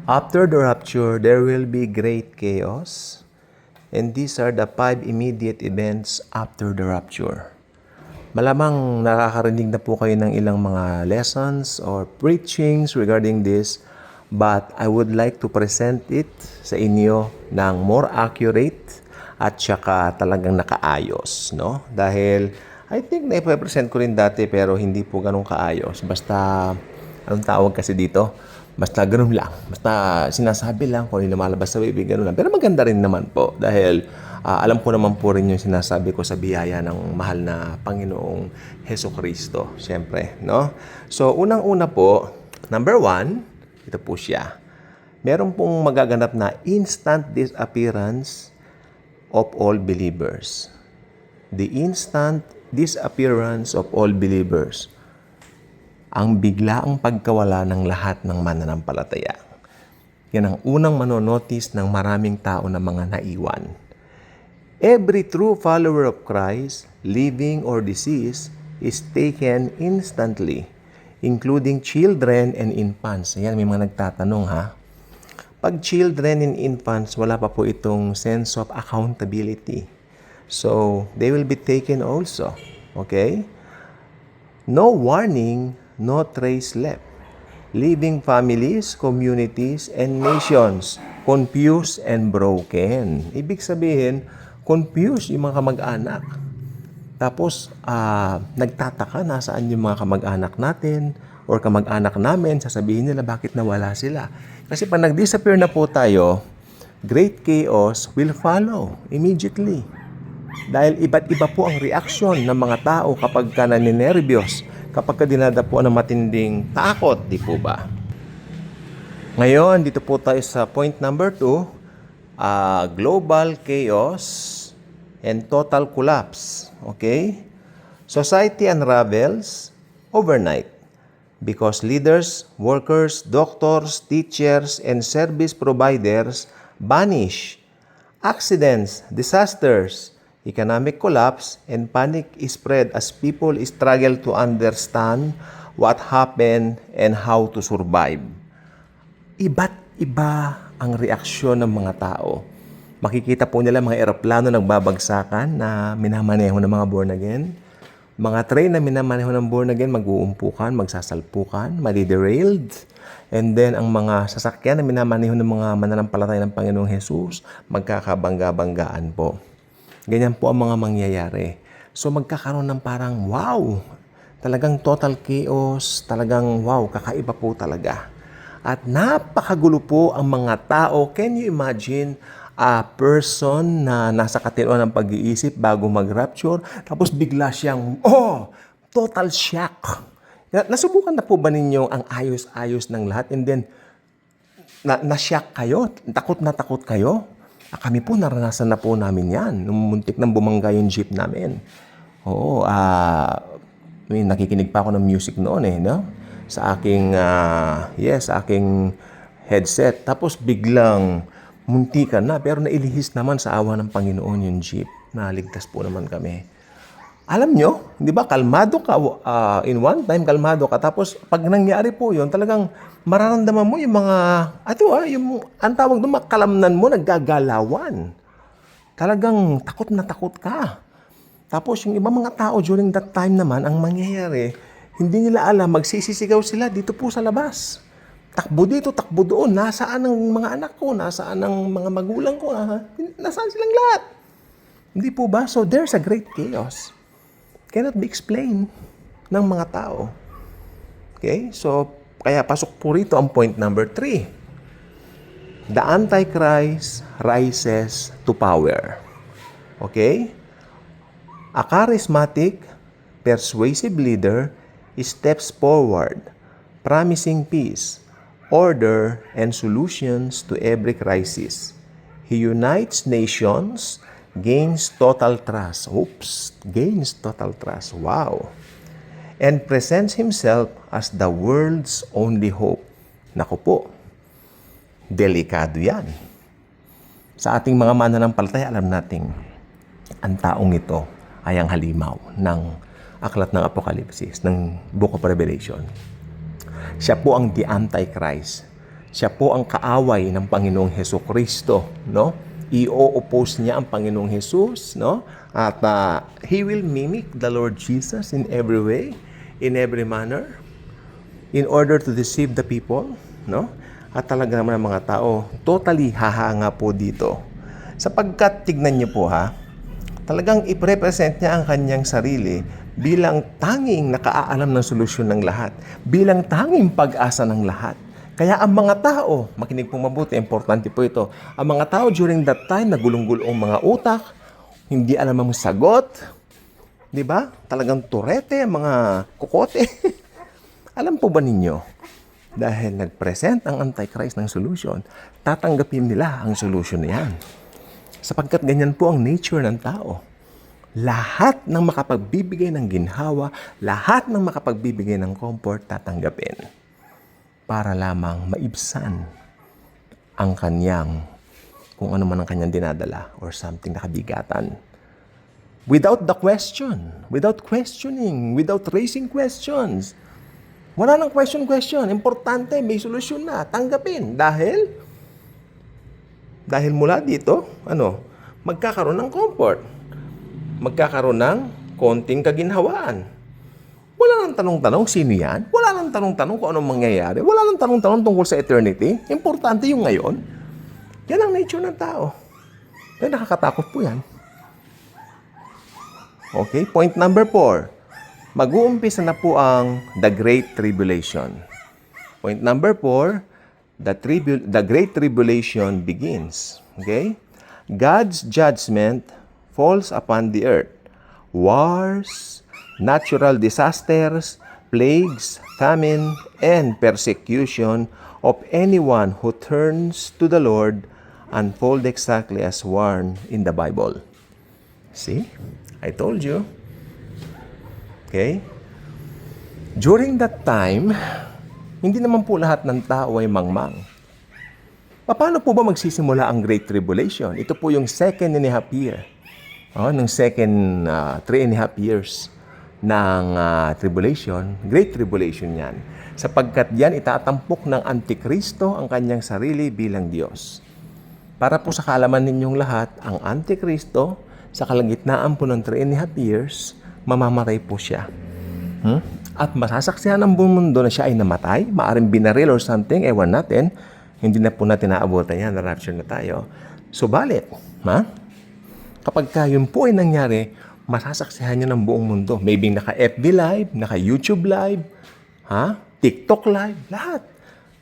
After the rapture, there will be great chaos. And these are the 5 immediate events after the rapture. Malamang nakakarinig na po kayo ng ilang mga lessons or preachings regarding this, but I would like to present it sa inyo ng more accurate at saka talagang nakaayos, no? Dahil I think na-present ko rin dati pero hindi po ganun kaayos. Basta, anong tawag kasi dito? Basta ganun lang. Basta sinasabi lang kung ano yung lumalabas sa bibig, ganun lang. Pero maganda rin naman po dahil alam ko naman po rin yung sinasabi ko sa biyaya ng mahal na Panginoong Heso Kristo. Siyempre, no? So, unang-una po, number 1, ito po siya. Meron pong magaganap na instant disappearance of all believers. The instant disappearance of all believers. Ang biglaang pagkawala ng lahat ng mananampalataya. Yan ang unang manonotice ng maraming tao na mga naiwan. Every true follower of Christ, living or deceased, is taken instantly, including children and infants. Ayan, may mga nagtatanong ha. Pag children and infants, wala pa po itong sense of accountability. So, they will be taken also. Okay? No warning, no trace left. Leaving families, communities, and nations confused and broken. Ibig sabihin, confused yung mga kamag-anak. Tapos, nagtataka nasaan yung mga kamag-anak natin or kamag-anak namin, sasabihin nila bakit nawala sila. Kasi pag nag-disappear na po tayo, great chaos will follow immediately. Dahil iba't iba po ang reaksyon ng mga tao kapag ka naninervyos, kapag ka dinadapuan ng matinding takot, di po ba? Ngayon, dito po tayo sa point number 2, global chaos and total collapse. Okay? Society unravels overnight because leaders, workers, doctors, teachers, and service providers vanish. Accidents, disasters, economic collapse, and panic is spread as people struggle to understand what happened and how to survive. Iba't iba ang reaksyon ng mga tao. Makikita po nila mga eroplano nagbabagsakan na minamaneho ng mga born again. Mga train na minamaneho ng born again, mag-uumpukan, magsasalpukan, madi-derailed. And then, ang mga sasakyan na minamaneho ng mga mananampalataya ng Panginoong Jesus, magkakabangga-banggaan po. Ganyan po ang mga mangyayari. So, magkakaroon ng parang, wow! Talagang total chaos, talagang, wow, kakaiba po talaga. At napakagulo po ang mga tao. Can you imagine a person na nasa katinuan ng pag-iisip bago mag-rapture, tapos bigla siyang, total shock. Nasubukan na po ba ninyo ang ayos-ayos ng lahat and then na-shock kayo? Takot na takot kayo? Kami po, naranasan na po namin yan. Nung muntik nang bumangga yung jeep namin. Oo, nakikinig pa ako ng music noon no? Sa aking, sa aking headset. Tapos biglang muntikan na, pero nailihis naman sa awa ng Panginoon yung jeep. Naligtas po naman kami. Alam nyo, di ba, kalmado ka, in one time, kalmado ka. Tapos, pag nangyari po yun, talagang mararamdaman mo yung mga, yung, ang tawag doon, makalamnan mo, naggagalawan. Talagang takot na takot ka. Tapos, yung ibang mga tao during that time naman, ang mangyayari, hindi nila alam, magsisisigaw sila dito po sa labas. Takbo dito, takbo doon. Nasaan ang mga anak ko? Nasaan ang mga magulang ko? Nasaan silang lahat? Hindi po ba? So, there's a great chaos. Cannot be explained ng mga tao. Okay? So, kaya pasok po rito ang point number 3. The Antichrist rises to power. Okay? A charismatic, persuasive leader steps forward, promising peace, order, and solutions to every crisis. He unites nations, gains total trust. Gains total trust. Wow. And presents himself as the world's only hope. Naku po, delikado yan. Sa ating mga mananampalataya, alam nating ang taong ito ay ang halimaw ng aklat ng Apokalipsis, ng Book of Revelation. Siya po ang the Antichrist. Siya po ang kaaway ng Panginoong Hesukristo, no? I-oppose niya ang Panginoong Jesus, no? At he will mimic the Lord Jesus in every way, in every manner, in order to deceive the people, no? At talaga naman ang mga tao, totally hahanga po dito. Sapagkat, tignan niyo po ha, talagang i-represent niya ang kanyang sarili bilang tanging nakaalam ng solusyon ng lahat, bilang tanging pag-asa ng lahat. Kaya ang mga tao, makinig po mabuti, importante po ito, ang mga tao during that time, nagulong-gulong mga utak, hindi alam ang sagot, di ba? Talagang turete, mga kukote. Alam po ba ninyo, dahil nag-present ang Antichrist ng solution, tatanggapin nila ang solution na yan. Sapagkat ganyan po ang nature ng tao. Lahat ng makapagbibigay ng ginhawa, lahat ng makapagbibigay ng comfort, tatanggapin. Para lamang maibsan ang kanyang, kung ano man ang kanyang dinadala or something na kabigatan. Without the question, without questioning, without raising questions. Wala nang question. Importante, may solusyon na. Tanggapin. Dahil mula dito, magkakaroon ng comfort. Magkakaroon ng konting kaginhawaan. Wala nang tanong-tanong sino yan. Wala nang tanong-tanong kung anong mangyayari. Wala nang tanong-tanong tungkol sa eternity. Importante yung ngayon. Yan ang nature ng tao. Kaya nakakatakot po yan. Okay, point number 4. Mag-uumpisa na po ang The Great Tribulation. Point number 4, the Great Tribulation begins. Okay? God's judgment falls upon the earth. Wars, natural disasters, plagues, famine, and persecution of anyone who turns to the Lord unfold exactly as warned in the Bible. See? I told you. Okay? During that time, hindi naman po lahat ng tao ay mangmang. Paano po ba magsisimula ang Great Tribulation? Ito po yung 2.5 year. Ng second 3.5 years ng tribulation, Great Tribulation yan. Sapagkat yan itatampok ng Antikristo ang kanyang sarili bilang Diyos. Para po sa kaalaman ninyong lahat, ang Antikristo, sa kalagitnaan po ng 3.5 years, mamamatay po siya. At masasaksihan ng buong mundo na siya ay namatay, maaring binaril or something, ewan natin, hindi na po natin naabutan yan, na-rapture na tayo. Subalit, kapag yun po ay nangyari, masasaksihan nyo ng buong mundo. Maybe naka-FB Live, naka-YouTube Live, TikTok Live, lahat.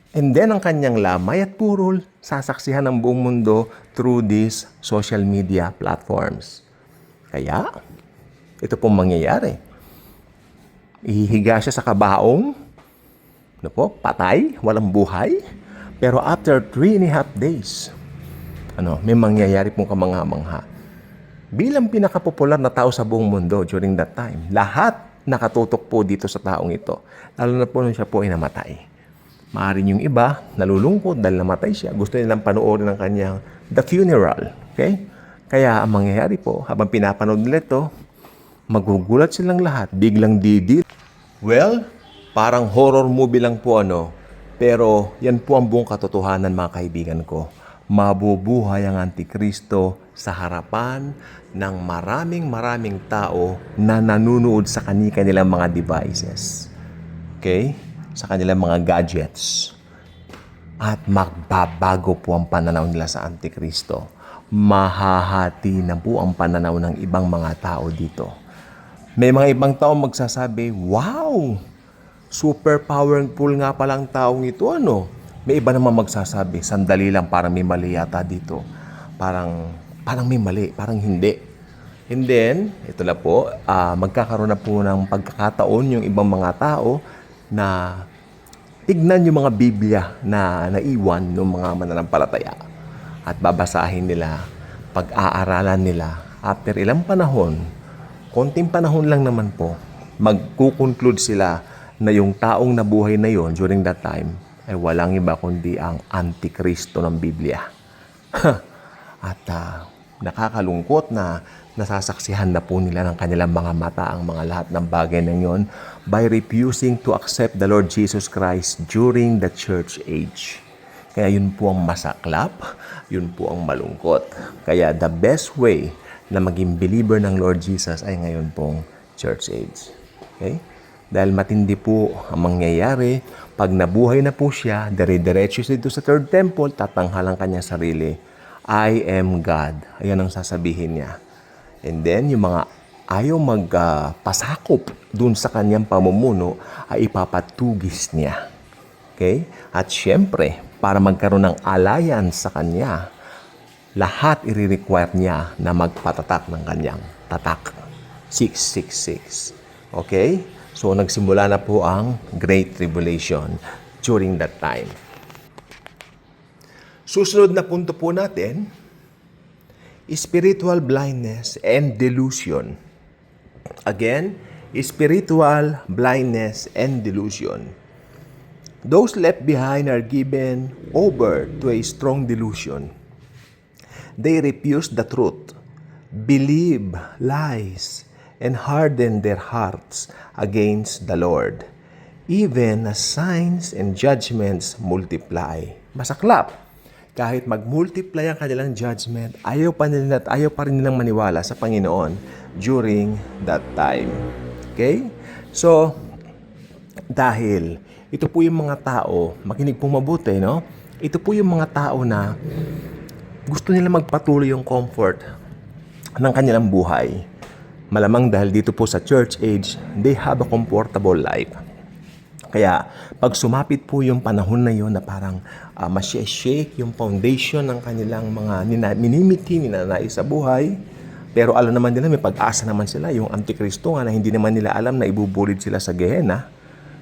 And then, ang kanyang lamay at purol, sasaksihan ng buong mundo through these social media platforms. Kaya, ito pong mangyayari. Ihihiga siya sa kabaong, patay, walang buhay. Pero after 3.5 days, may mangyayari pong kamangha-mangha. Bilang pinakapopular na tao sa buong mundo during that time, lahat nakatutok po dito sa taong ito. Lalo na po nung siya po ay namatay. Maaaring yung iba, nalulungkot dahil namatay siya. Gusto nilang panoorin ng kanyang The Funeral. Okay? Kaya ang mangyayari po, habang pinapanood nila ito, magugulat silang lahat, biglang didil. Well, parang horror movie lang po pero yan po ang buong katotohanan mga kaibigan ko. Mabubuhay ang Antikristo sa harapan ng maraming tao na nanunood sa kanilang mga devices. Okay? Sa kanilang mga gadgets. At magbabago po ang pananaw nila sa Antikristo. Mahahati na po ang pananaw ng ibang mga tao dito. May mga ibang tao magsasabi, wow! Super powerful nga palang taong ito, May iba naman magsasabi, sandali lang, parang may mali yata dito. Parang may mali, parang hindi. And then, ito na po, magkakaroon na po ng pagkakataon yung ibang mga tao na tignan yung mga Biblia na naiwan ng mga mananampalataya. At babasahin nila, pag-aaralan nila. After ilang panahon, konting panahon lang naman po, magkukonclude sila na yung taong nabuhay na yon during that time ay walang iba kundi ang Antikristo ng Biblia. At nakakalungkot na nasasaksihan na po nila ng kanilang mga mata ang mga lahat ng bagay na yon by refusing to accept the Lord Jesus Christ during the church age. Kaya yun po ang masaklap, yun po ang malungkot. Kaya the best way na maging believer ng Lord Jesus ay ngayon pong church age. Okay? Dahil matindi po ang mangyayari, pag nabuhay na po siya, dire-diretso siya dito sa third temple, tatanghalang kanya sarili, I am God. Ayan ang sasabihin niya. And then, yung mga ayaw magpasakop dun sa kanyang pamumuno, ay ipapatugis niya. Okay? At syempre, para magkaroon ng alliance sa kanya, lahat i-require niya na magpatatak ng kanyang tatak. 666. Okay? So, nagsimula na po ang Great Tribulation during that time. Susunod na punto po natin, spiritual blindness and delusion. Again, spiritual blindness and delusion. Those left behind are given over to a strong delusion. They refuse the truth, believe lies, and harden their hearts against the Lord. Even as signs and judgments multiply. Masaklap. Kahit mag-multiply ang kanilang judgment, ayaw pa rin nilang maniwala sa Panginoon during that time. Okay? So, dahil ito po yung mga tao, makinig po mabuti, no? Ito po yung mga tao na gusto nila magpatuloy yung comfort ng kanilang buhay. Malamang dahil dito po sa church age, they have a comfortable life. Kaya pag sumapit po yung panahon na yun na parang masya-shake yung foundation ng kanilang mga minimiti, ninanais sa buhay, pero alam naman nila, may pag-asa naman sila, yung Antikristo nga na hindi naman nila alam na ibubulid sila sa Gehenna.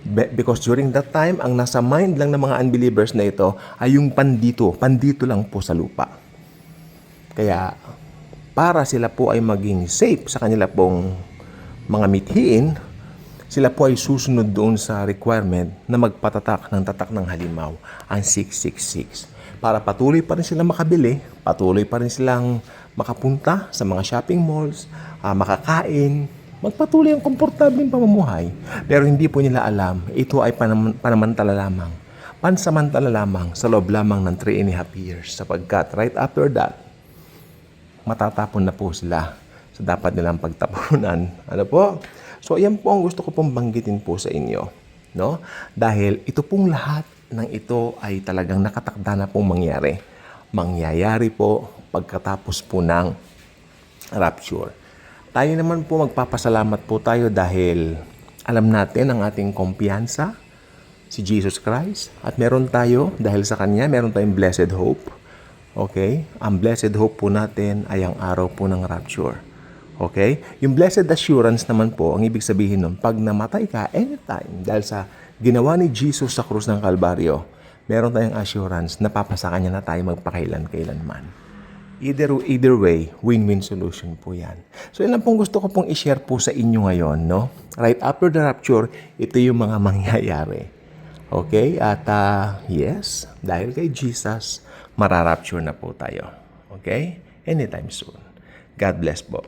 Because during that time, ang nasa mind lang ng mga unbelievers na ito ay yung pandito lang po sa lupa. Kaya para sila po ay maging safe sa kanila pong mga mithiin, sila po ay susunod doon sa requirement na magpatatak ng halimaw, ang 666. Para patuloy pa rin silang makabili, patuloy pa rin silang makapunta sa mga shopping malls, makakain, magpatuloy ang komportableng pamumuhay. Pero hindi po nila alam, ito ay pansamantala lamang sa loob lamang ng 3.5 years. Sapagkat right after that, matatapon na po sila sa dapat nilang pagtapunan. Ano po? So, yan po ang gusto ko pong banggitin po sa inyo. No? Dahil ito pong lahat ng ito ay talagang nakatakda na pong mangyari. Mangyayari po pagkatapos po ng rapture. Tayo naman po magpapasalamat po tayo dahil alam natin ang ating kumpiyansa, si Jesus Christ. At meron tayo, dahil sa Kanya, meron tayong blessed hope. Okay? Ang blessed hope po natin ay ang araw po ng rapture. Okay? Yung blessed assurance naman po, ang ibig sabihin nun, pag namatay ka anytime, dahil sa ginawa ni Jesus sa krus ng Kalbaryo, meron tayong assurance na papasakan niya na tayo magpakailan-kailanman. Either way, win-win solution po yan. So, yun lang pong gusto ko pong i-share po sa inyo ngayon, no? Right after the rapture, ito yung mga mangyayari. Okay? At yes, dahil kay Jesus, mararapture na po tayo. Okay? Anytime soon. God bless po.